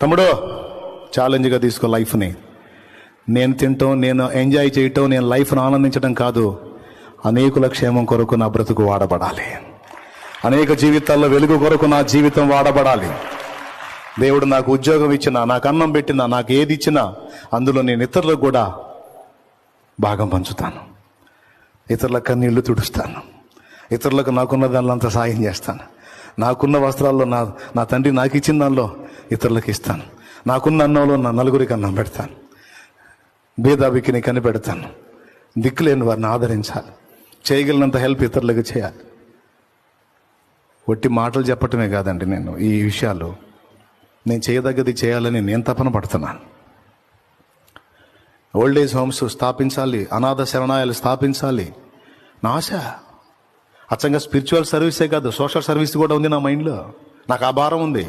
తమ్ముడు, ఛాలెంజ్గా తీసుకో లైఫ్ని. నేను తినటం, నేను ఎంజాయ్ చేయటం, నేను లైఫ్ను ఆనందించడం కాదు, అనేకుల క్షేమం కొరకు నా బ్రతుకు వాడబడాలి. అనేక జీవితాల్లో వెలుగు కొరకు నా జీవితం వాడబడాలి. దేవుడు నాకు ఉద్యోగం ఇచ్చినా, నాకు అన్నం పెట్టినా, నాకు ఏది ఇచ్చినా అందులో నేను ఇతరులకు కూడా భాగం పంచుతాను. ఇతరుల కన్నీళ్లు తుడుస్తాను. ఇతరులకు నాకున్న దానిలో సాయం చేస్తాను. నాకున్న వస్త్రాల్లో నా తండ్రి నాకు ఇచ్చిన దానిలో ఇతరులకు ఇస్తాను. నాకున్న అన్నంలో నా నలుగురికి అన్నం పెడతాను. భేదాభికిని కనిపెడతాను. దిక్కులేని వారిని ఆదరించాలి. చేయగలిగినంత హెల్ప్ ఇతరులకు చేయాలి. ఒట్టి మాటలు చెప్పటమే కాదండి, నేను ఈ విషయాలు నేను చేయదగ్గది చేయాలని నేను తపన పడుతున్నాను. ఓల్డ్ ఏజ్ హోమ్స్ స్థాపించాలి, అనాథ శరణాలయాలు స్థాపించాలి నా ఆశ. అచ్చంగా స్పిరిచువల్ సర్వీసే కాదు, సోషల్ సర్వీస్ కూడా ఉంది నా మైండ్లో. నాకు ఆ భారం ఉంది.